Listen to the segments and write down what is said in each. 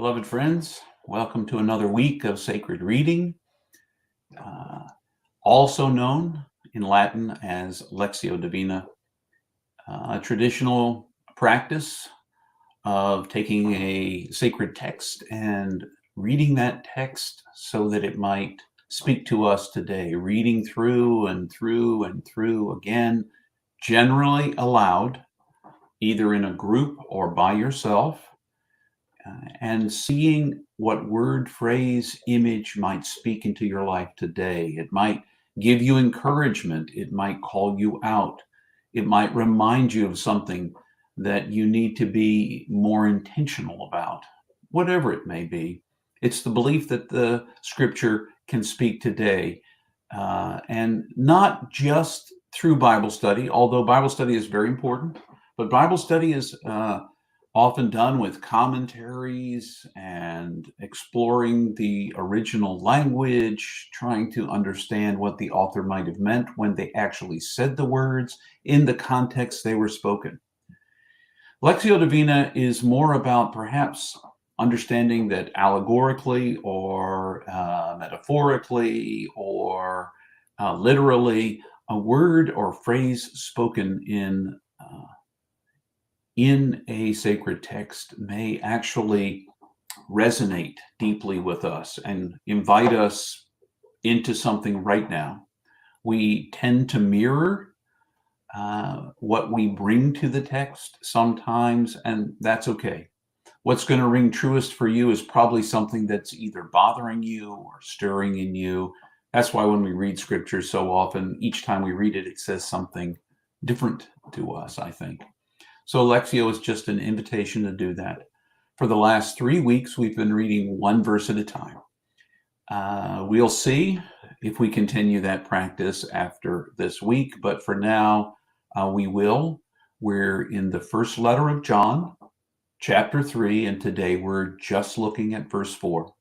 Beloved friends, welcome to another week of sacred reading, uh, also known in Latin as Lectio Divina, a traditional practice of taking a sacred text and reading that text so that it might speak to us today, reading through and through and through again, generally aloud, either in a group or by yourself. And seeing what word, phrase, image might speak into your life today. It might give you encouragement. It might call you out. It might remind you of something that you need to be more intentional about, whatever it may be. It's the belief that the scripture can speak today, and not just through Bible study, although Bible study is very important, but Bible study is often done with commentaries and exploring the original language, trying to understand what the author might have meant when they actually said the words in the context they were spoken. Lectio Divina is more about perhaps understanding that allegorically or metaphorically or literally, a word or phrase spoken in a sacred text may actually resonate deeply with us and invite us into something right now. We tend to mirror what we bring to the text sometimes, and that's okay. What's going to ring truest for you is probably something that's either bothering you or stirring in you. That's why when we read scripture so often, each time we read it, it says something different to us, I think. So Lectio is just an invitation to do that. For the last 3 weeks, we've been reading one verse at a time. We'll see if we continue that practice after this week, but for now, we will. We're in the first letter of John, chapter 3, and today we're just looking at verse 4.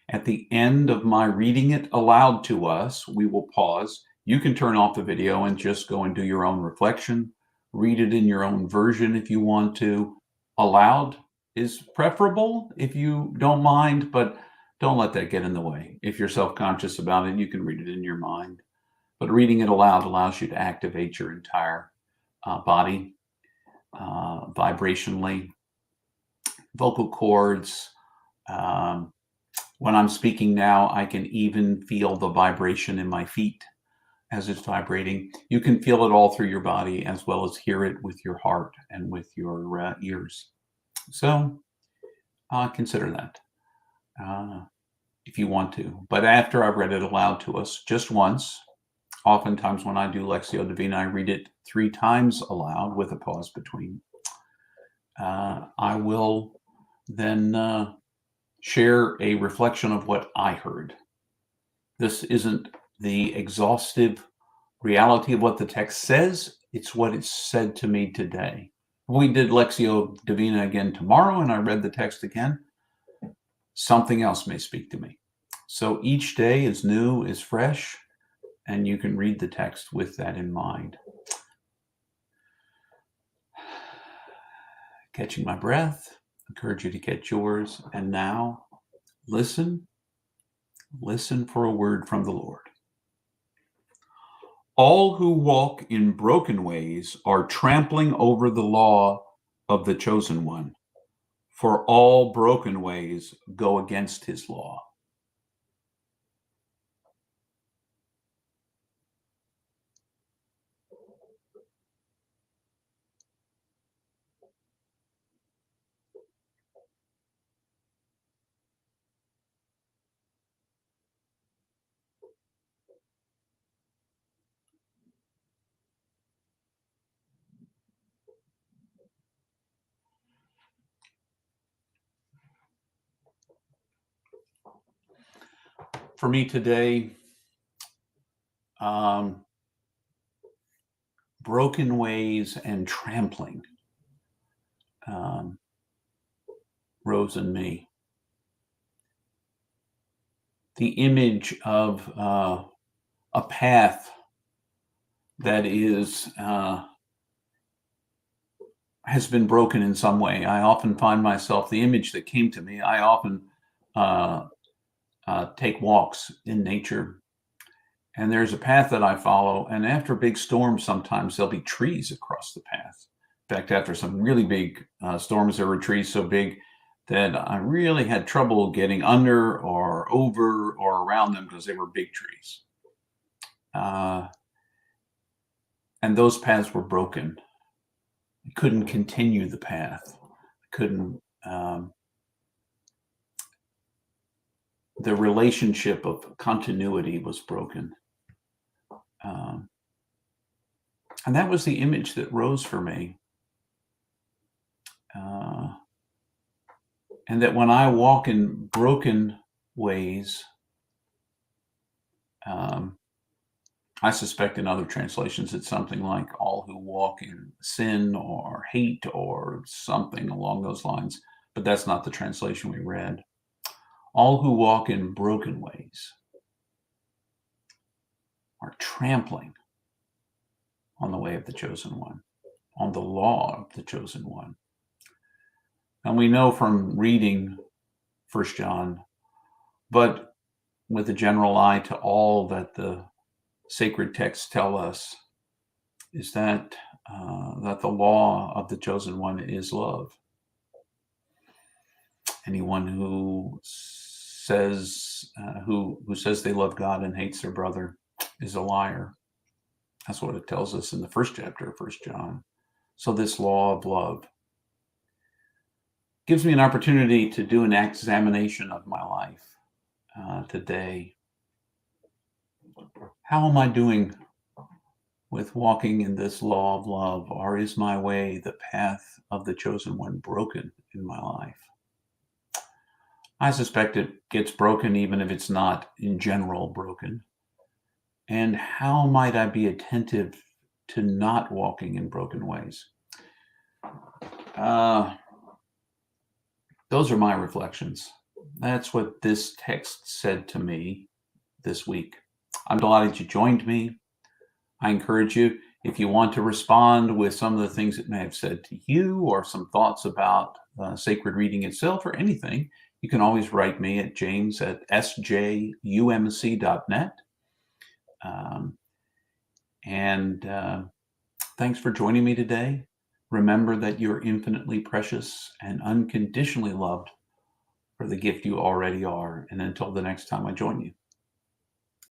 At the end of my reading it aloud to us, we will pause. You can turn off the video and just go and do your own reflection. Read it in your own version if you want to. Aloud is preferable if you don't mind, but don't let that get in the way. If you're self-conscious about it, you can read it in your mind. But reading it aloud allows you to activate your entire body vibrationally, vocal cords. When I'm speaking now, I can even feel the vibration in my feet as it's vibrating. You can feel it all through your body as well as hear it with your heart and with your ears. So consider that if you want to. But after I've read it aloud to us just once, oftentimes when I do Lectio Divina, I read it 3 times aloud with a pause between. I will then share a reflection of what I heard. This isn't the exhaustive reality of what the text says. It's what it's said to me today. We did Lectio Divina again tomorrow, and I read the text again. Something else may speak to me. So each day is new, is fresh, and you can read the text with that in mind. Catching my breath, encourage you to catch yours. And now, listen for a word from the Lord. All who walk in broken ways are trampling over the law of the chosen one, for all broken ways go against his law. For me today, broken ways and trampling rose in me. The image of a path that is has been broken in some way. I often find myself, the image that came to me, I often uh, take walks in nature, and there's a path that I follow. And after big storms, sometimes there'll be trees across the path. In fact, after some really big storms, there were trees so big that I really had trouble getting under or over or around them because they were big trees. Uh, and those paths were broken. I couldn't continue the path. I couldn't. The relationship of continuity was broken. Um, and that was the image that rose for me. And that when I walk in broken ways, I suspect in other translations it's something like all who walk in sin or hate or something along those lines, but that's not the translation we read. All who walk in broken ways are trampling on the way of the chosen one, on the law of the chosen one. And we know from reading 1 John, but with a general eye to all that the sacred texts tell us, is that that the law of the chosen one is love. Anyone who says who says they love God and hates their brother is a liar. That's what it tells us in the first chapter of 1 John. So this law of love gives me an opportunity to do an examination of my life today. How am I doing with walking in this law of love, or is my way, the path of the chosen one, broken in my life? I suspect it gets broken even if it's not in general broken. And how might I be attentive to not walking in broken ways? Those are my reflections. That's what this text said to me this week. I'm delighted you joined me. I encourage you, if you want to respond with some of the things it may have said to you or some thoughts about sacred reading itself or anything, you can always write me at james@sjumc.net. Thanks for joining me today. Remember that you're infinitely precious and unconditionally loved for the gift you already are. And until the next time I join you.